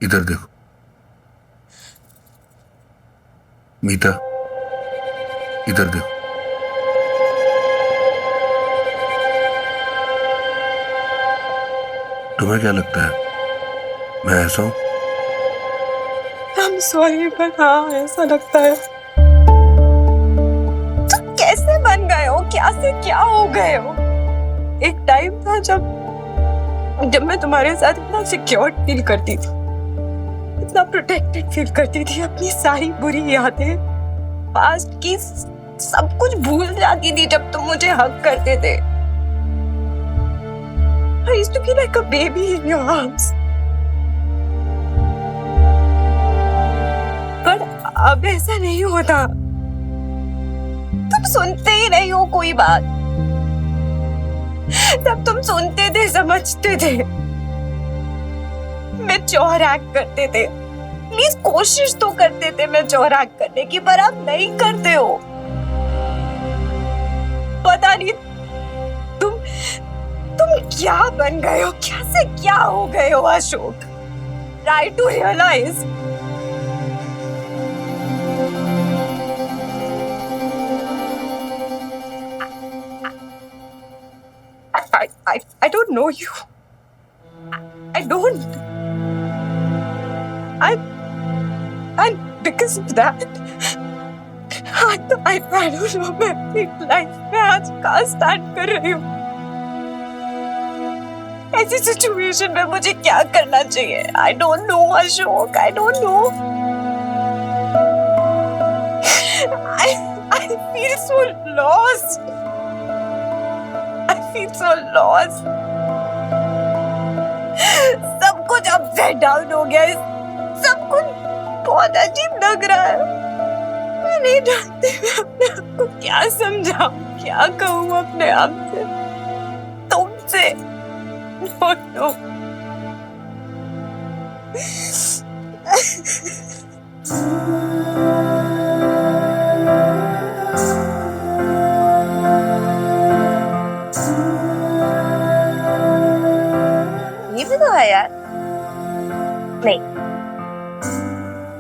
इधर देखो मीता, इधर देखो। तुम्हें क्या लगता है मैं ऐसा हूं? I'm sorry, पर हाँ ऐसा लगता है। तुम कैसे बन गए हो? क्या से क्या हो गए हो? एक टाइम था जब मैं तुम्हारे साथ इतना सिक्योर फील करती थी, इतना प्रोटेक्टेड फील करती थी। अपनी सारी बुरी यादें, पास्ट की सब कुछ भूल जाती थी जब तुम मुझे हग करते थे। I used to be like a baby in your arms. पर अब ऐसा नहीं होता। तुम सुनते ही नहीं हो कोई बात। तब तुम सुनते थे, समझते थे, मैच्योर एक्ट करते थे। प्लीज कोशिश तो करते थे मैच्योर एक्ट करने की, पर आप नहीं करते हो। पता नहीं तुम क्या बन गए हो, क्या से क्या हो गए हो Ashok. Try to realise. I don't know you. I don't. And because of that, I don't know, मैं अपनी लाइफ में आज कहाँ स्टार्ट कर रही हूँ। ऐसी सिचुएशन में मुझे क्या करना चाहिए? I don't know Ashok, I don't know. I feel so lost. I feel so lost. सब कुछ अपसाइड डाउन हो गया है। सब कुछ बहुत अजीब लग रहा है। मैं नहीं जानती मैं अपने आप को क्या समझाऊं, क्या कहूँ अपने आप से, तुमसे। No no. ये भी तो है यार। नहीं,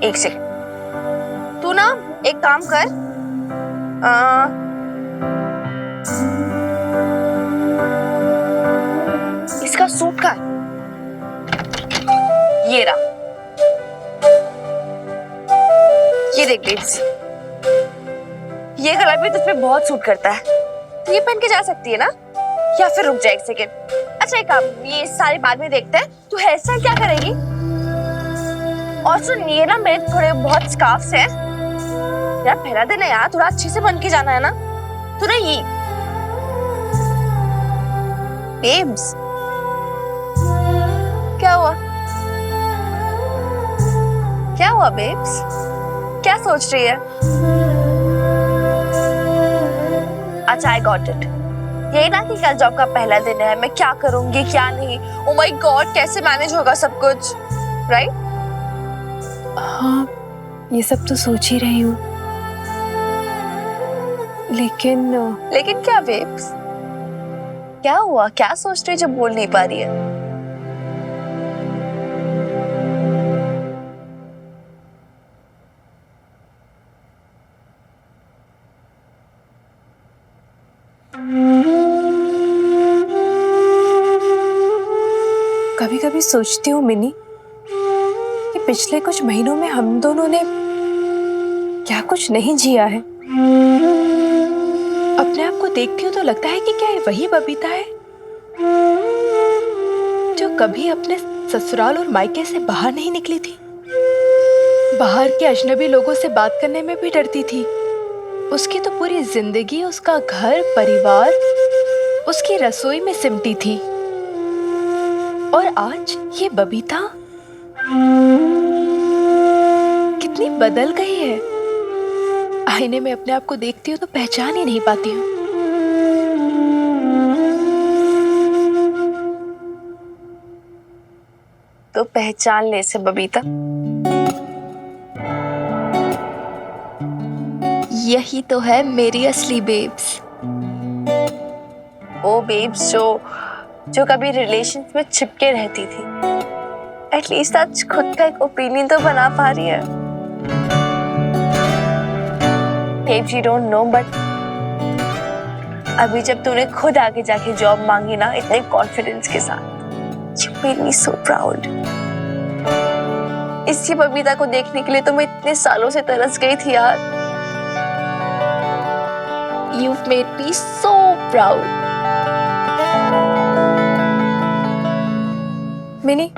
एक सेकंड, तू ना एक काम कर, इसका सूट का ये रहा, ये देख बेब्स, ये कलर भी तुझ पे बहुत सूट करता है। तो ये पहन के जा सकती है ना? या फिर रुक जा एक सेकंड। अच्छा एक काम, ये सारी बाद में देखते हैं। तू हेयर स्टाइल क्या करेगी? और सुन, ये ना मेरे थोड़े बहुत स्कार्फ्स हैं यार। पहला दिन है यार, थोड़ा अच्छे से बन के जाना है ना। तू ना ये बेब्स, क्या हुआ? क्या हुआ बेब्स? क्या सोच रही है? अच्छा आई गॉट इट। यही ना कि कल जॉब का पहला दिन है, मैं क्या करूंगी क्या नहीं, ओ माय गॉड कैसे मैनेज होगा सब कुछ, राइट? हाँ, ये सब तो सोच ही रही हूँ, लेकिन क्या बेब्स? क्या हुआ? क्या सोच रही है जो बोल नहीं पा रही है? कभी कभी सोचती हूँ मिनी कि पिछले कुछ महीनों में हम दोनों ने क्या कुछ नहीं जिया है। अपने आप को देखती हूँ तो लगता है कि क्या ये वही बबीता है जो कभी अपने ससुराल और मायके से बाहर नहीं निकली थी, बाहर के अजनबी लोगों से बात करने में भी डरती थी। उसकी तो पूरी जिंदगी उसका घर परिवार उसकी रसोई में सिमटी थी, और आज ये बबीता कितनी बदल गई है। आईने में अपने आप को देखती हूँ तो पहचान ही नहीं पाती हूँ। तो पहचान ले से बबीता, यही तो है मेरी असली बेब्स। वो बेब्स जो कभी रिलेशंस में चिपके रहती थी, एटलीस्ट आज खुद का एक ओपिनियन तो बना पा रही है। Babes, you don't know, but अभी जब तूने खुद आगे जाके जॉब मांगी ना इतने कॉन्फिडेंस के साथ, you made me so proud. इसी बबीता को देखने के लिए तो मैं इतने सालों से तरस गई थी यार। You've made me so proud. Mini,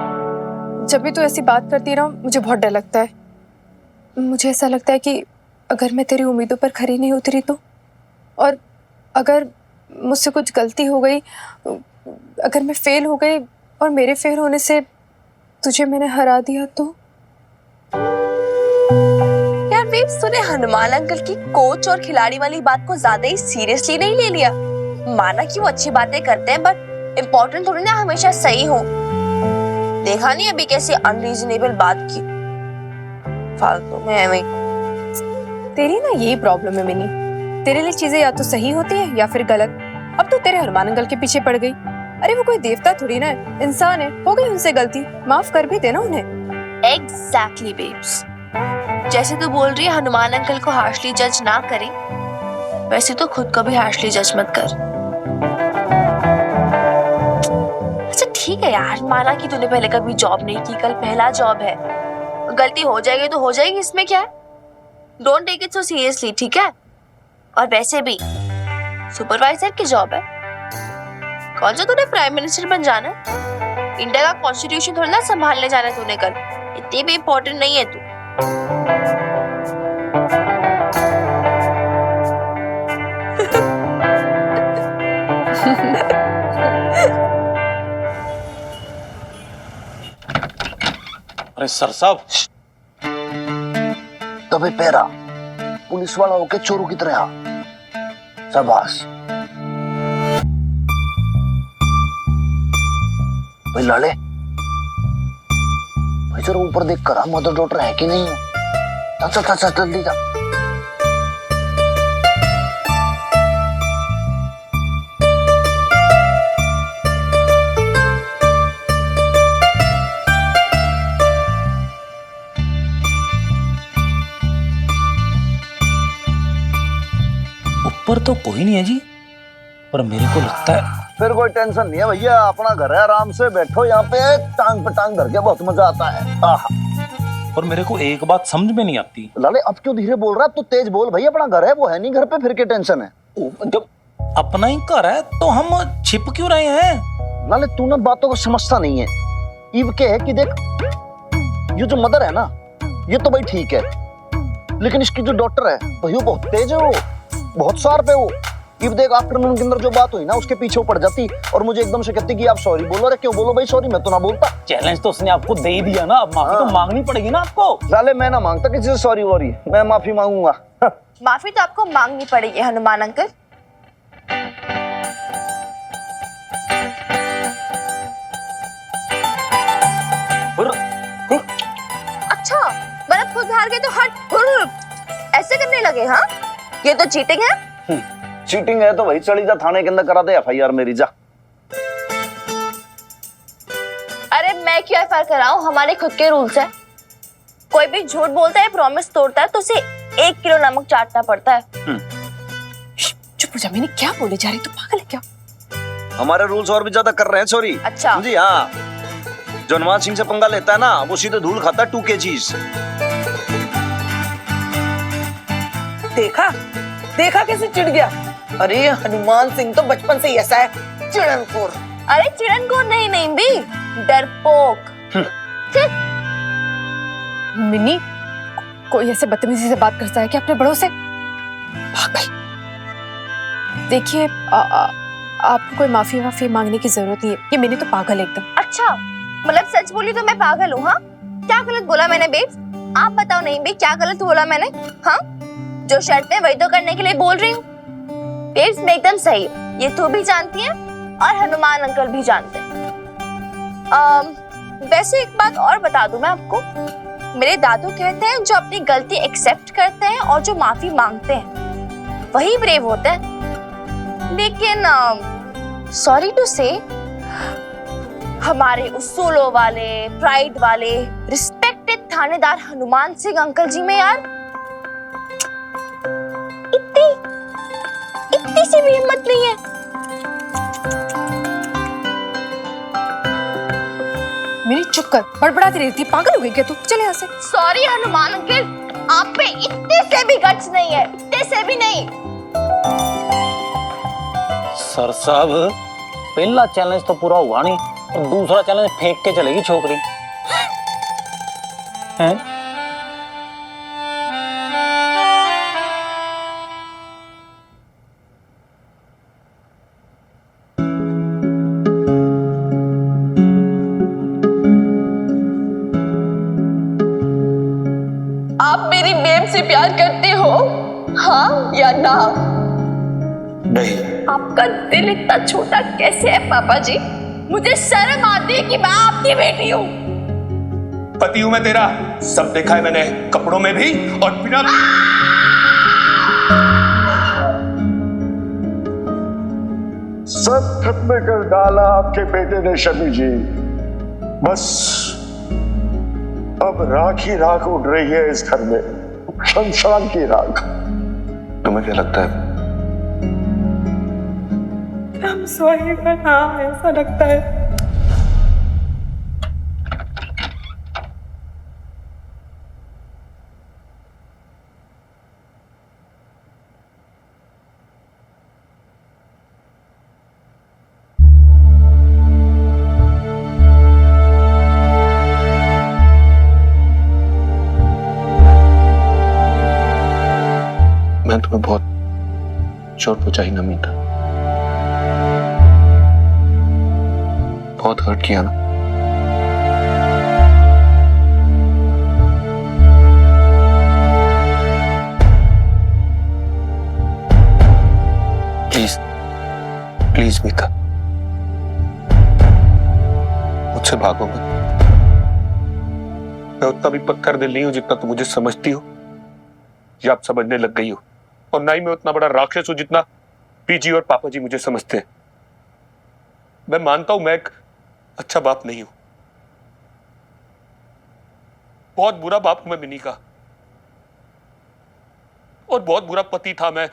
जब भी तू ऐसी बात करती है ना मुझे बहुत डर लगता है। मुझे ऐसा लगता है कि अगर मैं तेरी उम्मीदों पर खरी नहीं उतरी तो, और अगर मुझसे कुछ गलती हो गई, अगर मैं फेल हो गई और मेरे फेल होने से तुझे मैंने हरा दिया तो। यार बेब्स, तूने हनुमान अंकल की कोच और खिलाड़ी वाली बात को ज्यादा ही सीरियसली नहीं ले लिया। माना कि वो अच्छी बातें करते हैं, बट इम्पोर्टेंट थोड़ी ना हमेशा सही हो। देखा नहीं अभी कैसे अनरीजनेबल बात की, फालतू में हमें। तेरी ना यही प्रॉब्लम है मिनी, तेरे लिए चीजें या तो सही होती है या फिर गलत। अब तो तेरे हनुमान अंकल के पीछे पड़ गई। अरे वो कोई देवता थोड़ी ना है, इंसान है, हो गई उनसे गलती, माफ कर भी देना उन्हें। एग्जैक्टली बेब्स, जैसे तू बोल रही है हनुमान अंकल को हार्शली जज ना करे, वैसे तो खुद को भी हार्शली जज मत कर। अच्छा ठीक है यार, माना कि तूने पहले कभी जॉब नहीं की, कल पहला जॉब है, गलती हो जाएगी तो हो जाएगी, इसमें क्या है। Don't take it so seriously, ठीक है। और वैसे भी सुपरवाइजर की जॉब है, कौन सा तूने प्राइम मिनिस्टर बन जाना है। इंडिया का कॉन्स्टिट्यूशन थोड़ा ना संभालने जाना है तूने कल, इतनी भी इम्पोर्टेंट नहीं है तू। अरे सर साहब, तबे पैरा पुलिस वाला होके चोरों की तरह। शाबाश भाई लाले, भाई जरा ऊपर देख कर मदर डॉटर है कि नहीं है। चल चल चल जल्दी जा। ऊपर तो कोई नहीं है जी, पर मेरे को लगता है फिर कोई टेंशन नहीं है भैया, अपना घर है, आराम से बैठो यहाँ पे, टांग पे टांग धर के बहुत मजा आता है। पर मेरे को एक बात समझ में नहीं आती। लाले अब क्यों धीरे बोल रहा है, तू तेज बोल भाई, अपना घर है, वो है नहीं घर पे, फिर क्या टेंशन है। जब अपना ही घर है तो हम छिप क्यों रहे हैं। लाले तू ना बातों को समझता नहीं है। ईव के है कि देख, ये जो मदर है ना, ये तो भाई ठीक है, लेकिन इसकी जो डॉटर है भाई वो बहुत तेज है, वो बहुत शार्प है। वो इब देख आफ्टरनून के अंदर जो बात हुई ना, उसके पीछे पड़ जाती और मुझे एकदम से कहती कि आप सॉरी बोलो। अरे क्यों बोलो भाई सॉरी, मैं तो ना बोलता। चैलेंज तो उसने आपको दे ही दिया ना, अब माफी तो मांगनी पड़ेगी ना आपको। लाले मैं ना मांगता किसी से सॉरी वॉरी, मैं माफी मांगूंगा। माफी तो आपको मांगनी पड़ेगी हनुमान अंकल। अच्छा मतलब खुद हार गए तो हट ऐसे करने लगे। हाँ ये तो चीटिंग है। चीटिंग है तो भाई चली जा थाने के अंदर, करा दे एफआईआर मेरी, जा। अरे मैं क्यों एफआईआर कराऊं, हमारे खुद के रूल्स है। कोई भी झूठ बोलता है, प्रॉमिस तोड़ता है तो उसे 1 किलो नमक चाटना पड़ता है। चुप हो जा मिनी, क्या बोले जा रही, तू पागल है क्या। हमारे रूल्स और भी ज्यादा कर रहे हैं सॉरी। अच्छा जी हाँ, जो हनुमान सिंह से पंगा लेता है ना, वो सीधे धूल खाता है 2 kgs। देखा देखा कैसे चिढ़ गया। अरे हनुमान सिंह तो बचपन से ही ऐसा है, चिड़नखोर। अरे चिड़नखोर नहीं, नहीं भी डरपोक। मिनी, कोई ऐसे बदतमीजी से बात करता है कि अपने बड़ों से। पागल। देखिए आपको कोई माफी वाफी मांगने की जरूरत नहीं है, ये मिनी तो पागल है एकदम। अच्छा मतलब सच बोली तो मैं पागल हूँ। हाँ क्या गलत बोला मैंने बेब्स, आप बताओ। नहीं बे, क्या गलत बोला मैंने। हाँ जो शर्त है वही तो करने के लिए बोल रही हूँ। बेब्स मैं एकदम सही हूँ, ये तू भी जानती है और हनुमान अंकल भी जानते हैं। वैसे एक बात और बता दूं मैं आपको, मेरे दादू कहते हैं जो अपनी गलती एक्सेप्ट करते हैं और जो माफी मांगते हैं वही ब्रेव होते हैं। लेकिन सॉरी टू से हमारे उसूलों वाले, प्राइड वाले, रिस्पेक्टेड थानेदार हनुमान सिंह अंकल जी में यार इतनी सी भी हिम्मत नहीं है। मेरी चुप कर, बड़बड़ाती रहती, पागल हो गई क्या तू? चले यहाँ से। सॉरी हनुमान अंकल, आप पे इतने से भी गट्स नहीं है, इतने से भी नहीं। सर साहब, पहला चैलेंज तो पूरा हुआ नहीं और दूसरा चैलेंज फेंक के चलेगी छोकरी हैं? आप मेरी बेब से प्यार करते हो, हाँ या ना? नहीं। आपका दिल इतना छोटा कैसे है पापा जी? मुझे शर्म आती है कि मैं आपकी बेटी हूँ। पति हूं मैं तेरा, सब देखा है मैंने, कपड़ों में भी और बिना। सब खत्म कर डाला आपके बेटे ने शमी जी। बस अब राख ही राख उड़ रही है इस घर में, शमशान की राख। तुम्हें क्या लगता है? I'm sorry, but हाँ ऐसा लगता है। मैं तुम्हें बहुत चोट पहुंचाई ना मीता, बहुत हर्ट किया ना। प्लीज प्लीज मीता, मुझसे भागो मत। मैं उतना भी पत्थर दिल नहीं हूं जितना तुम मुझे समझती हो या आप समझने लग गई हो, और ना ही मैं उतना बड़ा राक्षस हूं जितना पीजी और पापा जी मुझे समझते हैं। मैं मानता हूं मैं एक अच्छा बाप नहीं हूं, बहुत बुरा बाप हूं मैं मिनी का, और बहुत बुरा पति था मैं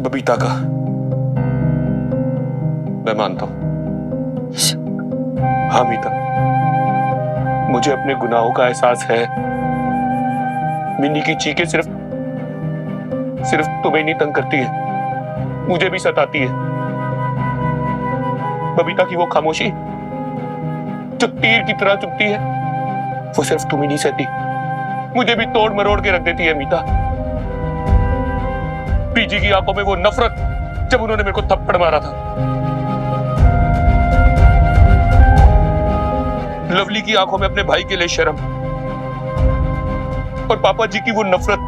बबीता का, मैं मानता हूं। हाँ मीता, मुझे अपने गुनाहों का एहसास है। मिनी की चीखें सिर्फ तुम्हें नहीं तंग करती है, मुझे भी सताती है। बबीता की वो खामोशी जो तीर की तरह चुभती है, वो सिर्फ तुम ही नहीं सहती, मुझे भी तोड़ मरोड़ के रख देती है मीता। पीजी की आंखों में वो नफरत जब उन्होंने मेरे को थप्पड़ मारा था, लवली की आंखों में अपने भाई के लिए शर्म, और पापा जी की वो नफरत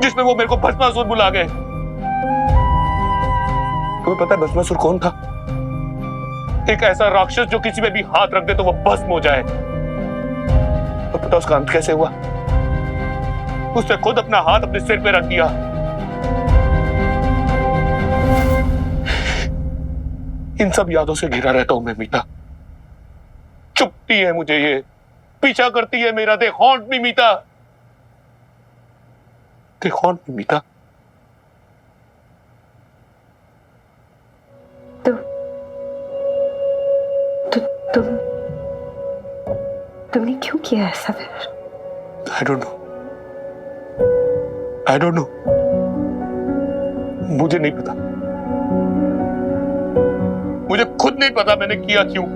जिसमें वो मेरे को भस्मासुर बुला गए। तुम्हें पता है भस्मासुर कौन था? एक ऐसा राक्षस जो किसी में भी हाथ रख दे तो वो भस्म हो जाए। और पता उसका अंत कैसे हुआ? उसने खुद अपना हाथ अपने सिर पे रख दिया। इन सब यादों से घिरा रहता हूं मैं मीता। चुपती है मुझे ये, पीछा करती है मेरा। दे हॉन्ट मी मीता, दे हॉन्ट मी मीता। तुमने क्यों किया ऐसा फिर? I don't know. I don't know. मुझे नहीं पता, मुझे खुद नहीं पता मैंने किया क्यों।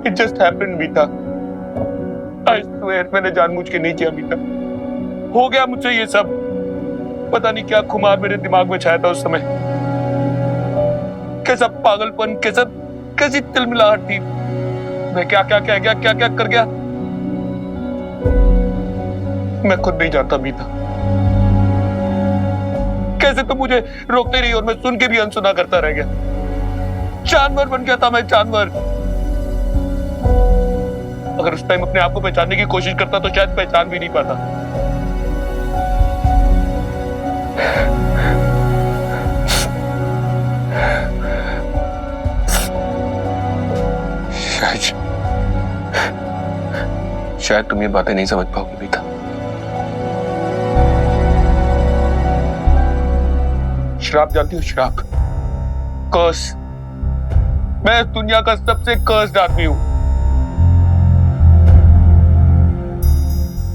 It just happened Meeta. I swear मैंने जानबूझ के नहीं किया मीता। हो गया मुझसे ये सब। पता नहीं क्या खुमार मेरे दिमाग में छाया था उस समय। कैसा पागलपन, कैसी तिलमिलाहट थी। मैं क्या क्या कह गया, क्या क्या कर गया, मैं खुद नहीं जानता मीता। कैसे तो मुझे रोकते रही और मैं सुन के भी अनसुना करता रह गया। जानवर बन गया था मैं, जानवर। अगर उस टाइम अपने आप को पहचानने की कोशिश करता तो शायद पहचान भी नहीं पाता। शायद शायद तुम ये बातें नहीं समझ पाओगी मीता। श्राप जानती हो? श्राप, कर्स। मैं इस दुनिया का सबसे कर्स्ड आदमी हूं।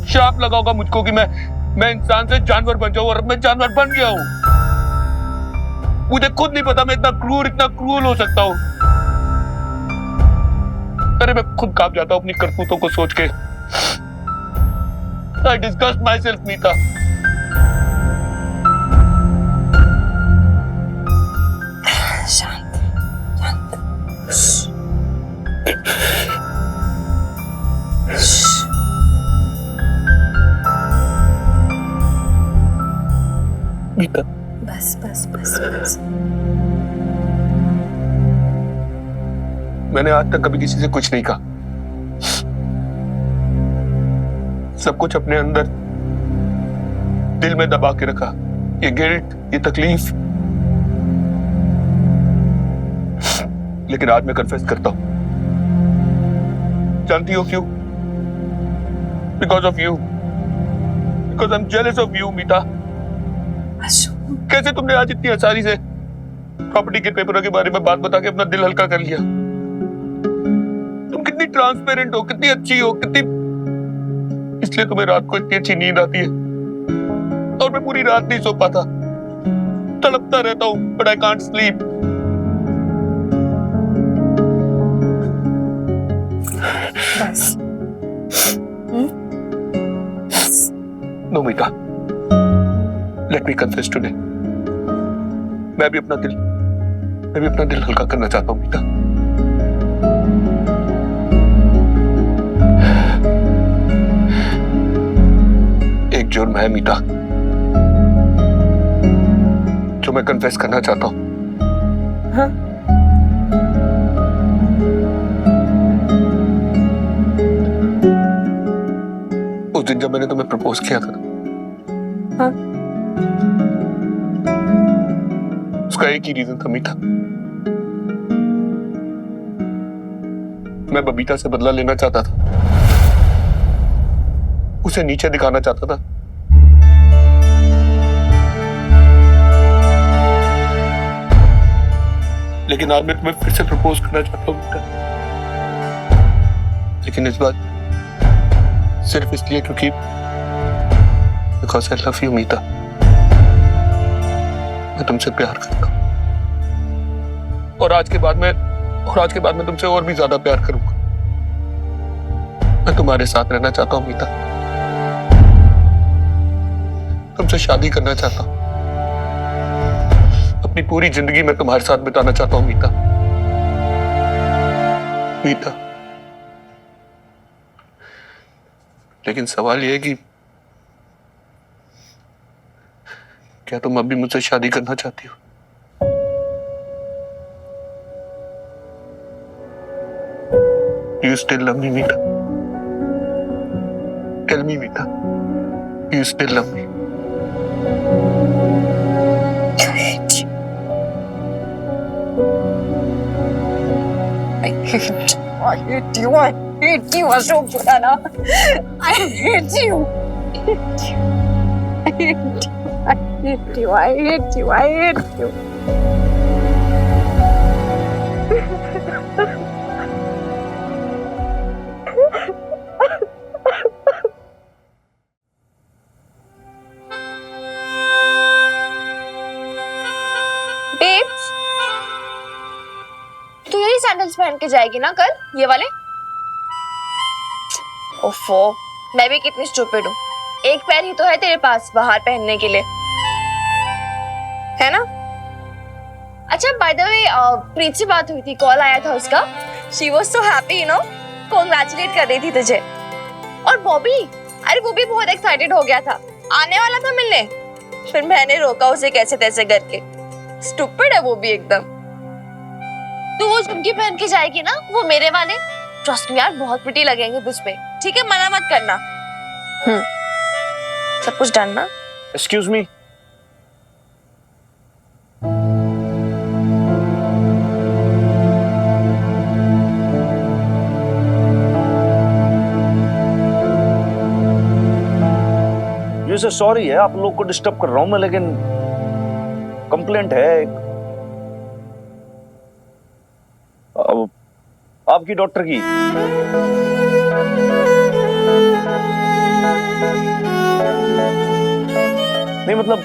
श्राप लगा होगा मुझको कि मैं इंसान से जानवर बन जाऊं, और अब मैं जानवर बन गया हूं। मुझे खुद नहीं पता मैं इतना क्रूर हो सकता हूं। अरे मैं खुद कांप जाता हूं अपनी करतूतों को सोच के। I disgust myself, मीता। शांत, शांत। मीता, बस बस बस बस। मैंने आज तक कभी किसी से कुछ नहीं कहा। सब कुछ अपने अंदर दिल में दबा के रखा। ये गिल्ट, ये तकलीफ। लेकिन आज मैं कन्फेस करता हूं। जानती हो क्यों? Because of you. Because I am jealous of you, Meeta. कैसे तुमने आज इतनी आसानी से प्रॉपर्टी के पेपरों के बारे में बात बता के अपना दिल हल्का कर लिया? तुम कितनी ट्रांसपेरेंट हो, कितनी अच्छी हो, कितनी, इसलिए तुम्हें रात को इतनी अच्छी नींद आती है। और मैं पूरी रात नहीं सो पाता, तड़पता रहता हूं, बट आई कांट स्लीप। बस। नो मीता, लेट मी कन्फेस टुडे। मैं भी अपना दिल हल्का करना चाहता हूं मीता। एक जुर्म है मीता जो मैं कन्फेस करना चाहता हूं। हाँ? उस दिन जब मैंने तुम्हें प्रपोज किया था ना, हाँ? उसका एक ही रीजन था मीता। मैं बबीता से बदला लेना चाहता था, उसे नीचे दिखाना चाहता था। लेकिन आज मैं तुम्हें फिर से प्रपोज करना चाहता हूं मीता। लेकिन इस बार सिर्फ इसलिए क्योंकि बिकॉज आई लव यू मीता। मैं तुमसे प्यार करता हूं, और आज के बाद मैं तुमसे और भी ज्यादा प्यार करूंगा। मैं तुम्हारे साथ रहना चाहता हूं मीता, तुमसे शादी करना चाहता हूं, अपनी पूरी जिंदगी मैं तुम्हारे साथ बिताना चाहता हूं मीता। मीता, लेकिन सवाल यह है कि क्या तुम अब भी मुझसे शादी करना चाहती हो? Do you still love me, Meeta? Tell me, Meeta. Do you still love me? I hate you, Ashok Khurana. I hate you. I hate you. Babes, तू यही सैंडल्स पहन के जाएगी ना कल, ये वाले? ओफो, मैं भी कितनी स्टूपिड हूँ। एक पैर ही तो है तेरे पास बाहर पहनने के लिए, है ना? अच्छा, बाय द वे, प्रीत से बात हुई थी, कॉल आया था उसका। She was so happy, you know, congratulate कर रही थी तुझे। और बॉबी, अरे वो भी बहुत एक्साइटेड हो गया था, आने वाला था मिलने। फिर मैंने रोका उसे कैसे तैसे करके। स्टूपिड है वो भी एकदम। तू वो झुमकी पहन के जाएगी ना, वो मेरे वाले, ट्रस्ट मी यार, बहुत प्रिटी लगेंगे तुझ पे। ठीक है, मना मत करना। सब कुछ डन ना? Excuse me. वैसे सॉरी है आप लोग को डिस्टर्ब कर रहा हूं मैं, लेकिन कंप्लेंट है एक। अब आपकी डॉक्टर की। नहीं मतलब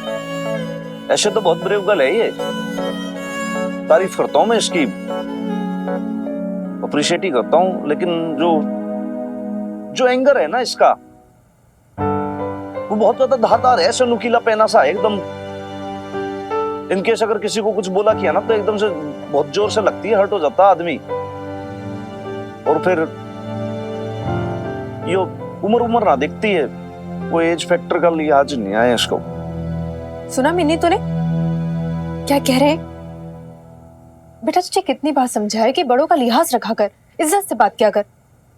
ऐसे तो बहुत ब्रेव गर्ल है ये, तारीफ करता हूं मैं इसकी, अप्रिशिएट ही करता हूं, लेकिन जो एंगर है ना इसका वो बहुत ज्यादा धारदार है, ऐसे नुकीला पहना सा है एकदम। इनकेस अगर किसी को कुछ बोला किया ना तो एकदम से बहुत जोर से लगती है, हर्ट हो जाता आदमी। और फिर ये उम्र ना दिखती है, वो एज फैक्टर का लिहाज नहीं आया इसको। सुना मिन्नी तूने क्या कह रहे हैं? बेटा तुझे कितनी बार समझाया कि बड़ों का लिहाज रखा कर, इज्जत से बात किया कर,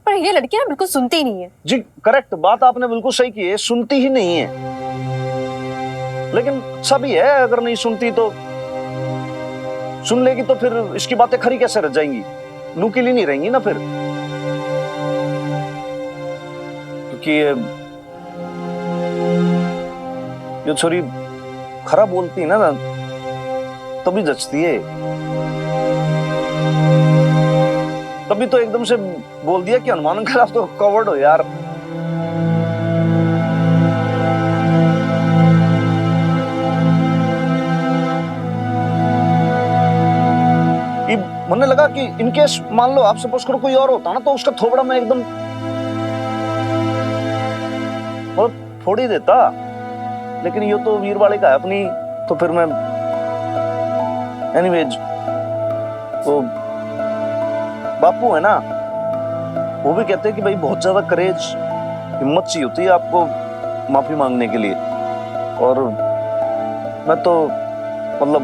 पर ये लड़की ना बिल्कुल सुनती ही नहीं है। जी करेक्ट, बात आपने बिल्कुल सही की है, सुनती ही नहीं है। लेकिन सभी है, अगर नहीं सुनती तो सुन लेगी तो फिर इसकी बातें खरी कैसे रह जाएंगी, नुकीली नहीं रहेंगी ना फिर। क्योंकि ये छोरी खरा बोलती है ना तभी जचती है। तभी तो एकदम से बोल दिया कि हनुमान अंकल आप तो कवर्ड हो यार। मैंने लगा कि इनकेस मान लो आप सपोज करो कोई और होता ना तो उसका थोबड़ा मैं एकदम मतलब फोड़ ही देता, लेकिन ये तो वीर वाले का है अपनी, तो फिर मैं एनीवेज तो बापू है ना वो भी कहते हैं कि भाई बहुत ज्यादा करेज हिम्मत चाहिए होती है आपको माफी मांगने के लिए। और मैं तो मतलब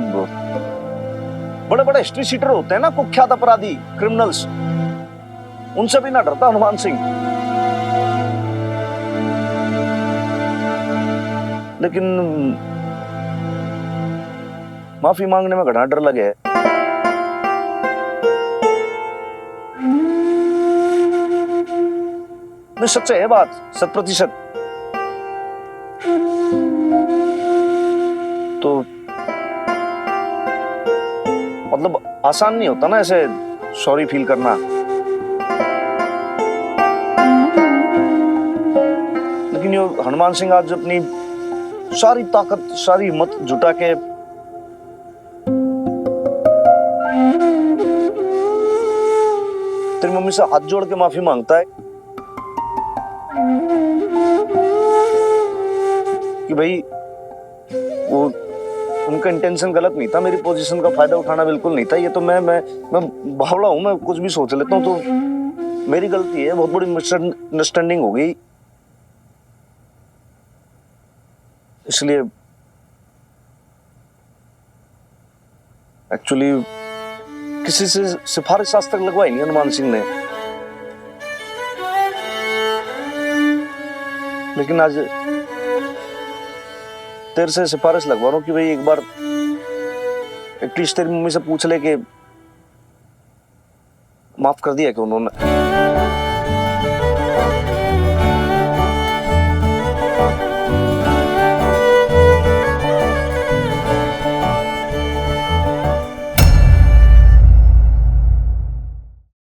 बड़े बड़े हिस्ट्री सीटर होते हैं ना, कुख्यात अपराधी क्रिमिनल्स, उनसे भी ना डरता हनुमान सिंह। लेकिन माफी मांगने में घना डर लगे। सच है बात, 100%। तो मतलब आसान नहीं होता ना ऐसे सॉरी फील करना। लेकिन ये हनुमान सिंह आज अपनी सारी ताकत सारी हिम्मत जुटा के तेरी मम्मी से हाथ जोड़ के माफी मांगता है कि भाई वो उनका इंटेंशन गलत नहीं था, मेरी पोजीशन का फायदा उठाना बिल्कुल नहीं था। ये तो मैं बावला हूं, मैं कुछ भी सोच लेता हूं, तो मेरी गलती है, बहुत बड़ी मिसअंडरस्टैंडिंग हो गई। इसलिए एक्चुअली किसी से सिफारिश आज तक लगवाई नहीं हनुमान सिंह ने, लेकिन आज तेरे से सिफारिश लगवा रहा हूं कि भाई एक बार एटलीस्ट तेरी मम्मी से पूछ ले कि माफ कर दिया कि उन्होंने।